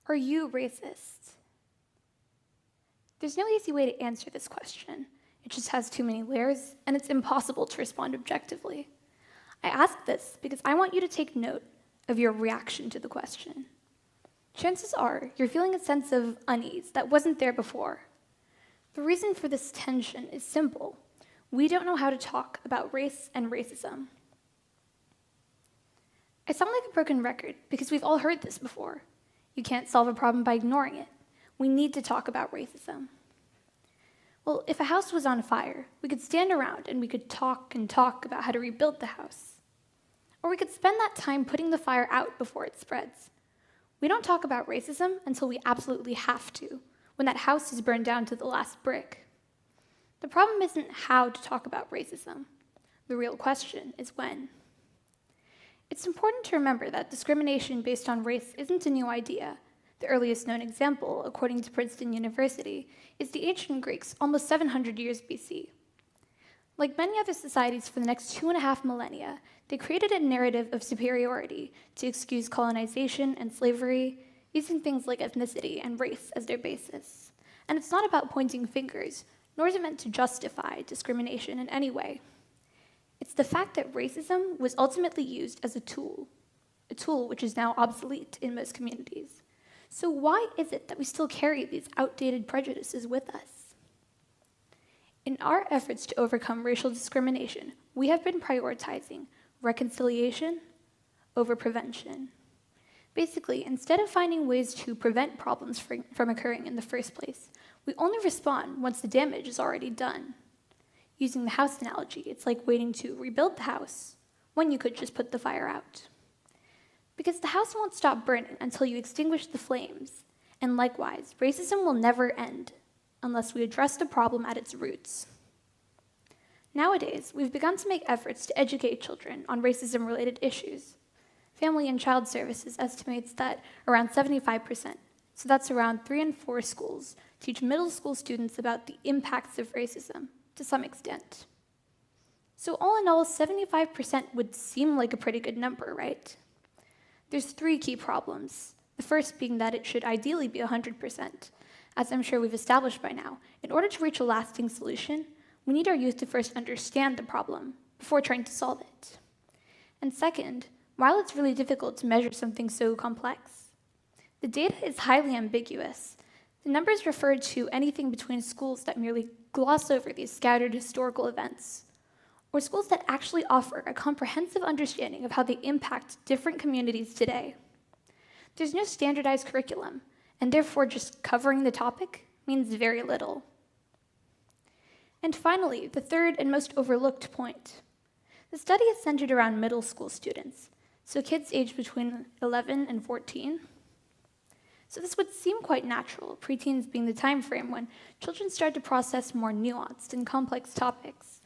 Are you racist? There's no easy way to answer this question. It just has too many layers, and it's impossible to respond objectively. I ask this because I want you to take note of your reaction to the question. Chances are you're feeling a sense of unease that wasn't there before. The reason for this tension is simple. We don't know how to talk about race and racism. I sound like a broken record because we've all heard this before. You can't solve a problem by ignoring it. We need to talk about racism. Well, if a house was on fire, we could stand around and we could talk and talk about how to rebuild the house. Or we could spend that time putting the fire out before it spreads. We don't talk about racism until we absolutely have to, when that house is burned down to the last brick. The problem isn't how to talk about racism. The real question is when. It's important to remember that discrimination based on race isn't a new idea. The earliest known example, according to Princeton University, is the ancient Greeks almost 700 years BC. Like many other societies for the next 2.5 millennia, they created a narrative of superiority to excuse colonization and slavery, using things like ethnicity and race as their basis. And it's not about pointing fingers, nor is it meant to justify discrimination in any way. It's the fact that racism was ultimately used as a tool which is now obsolete in most communities. So why is it that we still carry these outdated prejudices with us? In our efforts to overcome racial discrimination, we have been prioritizing reconciliation over prevention. Basically, instead of finding ways to prevent problems from occurring in the first place, we only respond once the damage is already done. Using the house analogy, it's like waiting to rebuild the house when you could just put the fire out. Because the house won't stop burning until you extinguish the flames, and likewise, racism will never end unless we address the problem at its roots. Nowadays, we've begun to make efforts to educate children on racism-related issues. Family and Child Services estimates that around 75%, so that's around 3 in 4 schools, teach middle school students about the impacts of racism, to some extent. So all in all, 75% would seem like a pretty good number, right? There's 3 key problems. The first being that it should ideally be 100%. As I'm sure we've established by now, in order to reach a lasting solution, we need our youth to first understand the problem before trying to solve it. And second, while it's really difficult to measure something so complex, the data is highly ambiguous. The numbers refer to anything between schools that merely gloss over these scattered historical events, or schools that actually offer a comprehensive understanding of how they impact different communities today. There's no standardized curriculum, and therefore just covering the topic means very little. And finally, the third and most overlooked point. The study is centered around middle school students, so kids aged between 11 and 14. So this would seem quite natural, preteens being the time frame when children start to process more nuanced and complex topics.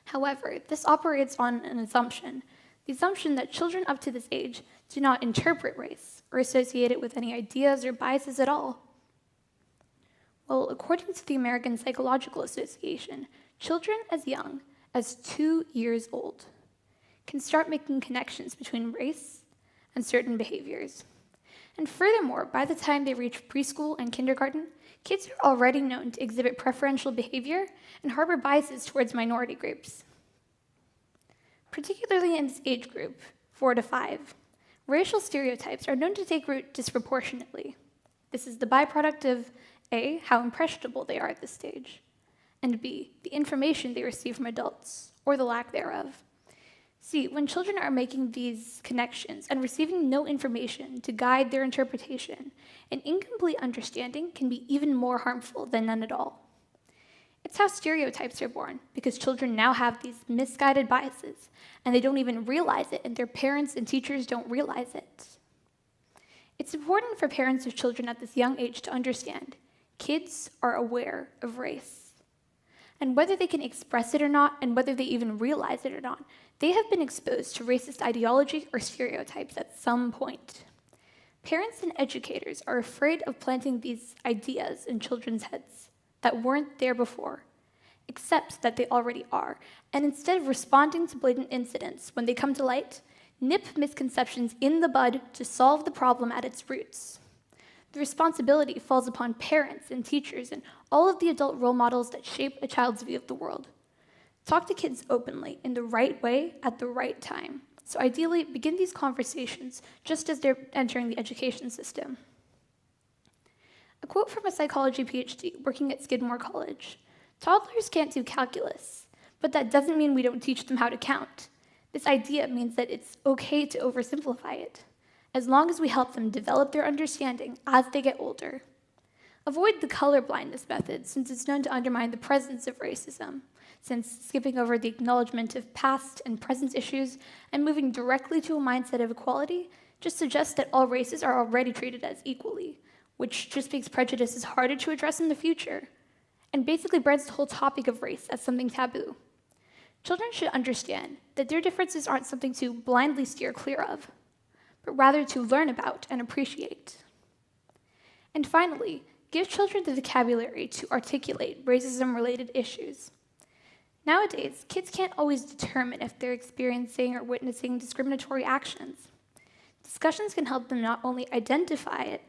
However, this operates on an assumption, the assumption that children up to this age do not interpret race or associate it with any ideas or biases at all. Well, according to the American Psychological Association, children as young as 2 years old can start making connections between race and certain behaviors. And furthermore, by the time they reach preschool and kindergarten, kids are already known to exhibit preferential behavior and harbor biases towards minority groups. Particularly in this age group, 4 to 5, racial stereotypes are known to take root disproportionately. This is the byproduct of A, how impressionable they are at this stage, and B, the information they receive from adults, or the lack thereof. See, when children are making these connections and receiving no information to guide their interpretation, an incomplete understanding can be even more harmful than none at all. It's how stereotypes are born, because children now have these misguided biases, and they don't even realize it, and their parents and teachers don't realize it. It's important for parents of children at this young age to understand kids are aware of race. And whether they can express it or not, and whether they even realize it or not, they have been exposed to racist ideology or stereotypes at some point. Parents and educators are afraid of planting these ideas in children's heads that weren't there before, except that they already are, and instead of responding to blatant incidents when they come to light, nip misconceptions in the bud to solve the problem at its roots. The responsibility falls upon parents and teachers and all of the adult role models that shape a child's view of the world. Talk to kids openly, in the right way, at the right time. So ideally, begin these conversations just as they're entering the education system. A quote from a psychology PhD working at Skidmore College: "Toddlers can't do calculus, but that doesn't mean we don't teach them how to count. This idea means that it's okay to oversimplify it, as long as we help them develop their understanding as they get older." Avoid the color blindness method, since it's known to undermine the presence of racism, since skipping over the acknowledgement of past and present issues and moving directly to a mindset of equality just suggests that all races are already treated as equally, which just makes prejudice is harder to address in the future, and basically brands the whole topic of race as something taboo. Children should understand that their differences aren't something to blindly steer clear of, but rather to learn about and appreciate. And finally, give children the vocabulary to articulate racism-related issues. Nowadays, kids can't always determine if they're experiencing or witnessing discriminatory actions. Discussions can help them not only identify it,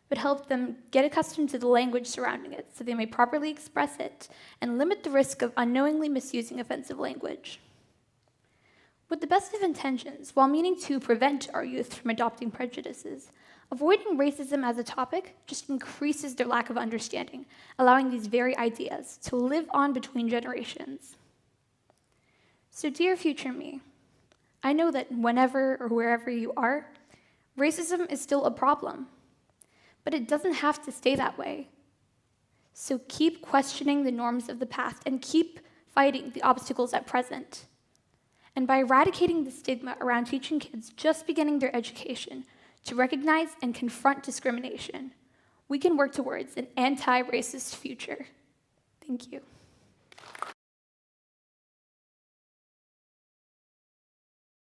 but help them get accustomed to the language surrounding it so they may properly express it and limit the risk of unknowingly misusing offensive language. With the best of intentions, while meaning to prevent our youth from adopting prejudices, avoiding racism as a topic just increases their lack of understanding, allowing these very ideas to live on between generations. So dear future me, I know that whenever or wherever you are, racism is still a problem, but it doesn't have to stay that way. So keep questioning the norms of the past and keep fighting the obstacles at present. And by eradicating the stigma around teaching kids just beginning their education to recognize and confront discrimination, we can work towards an anti-racist future. Thank you.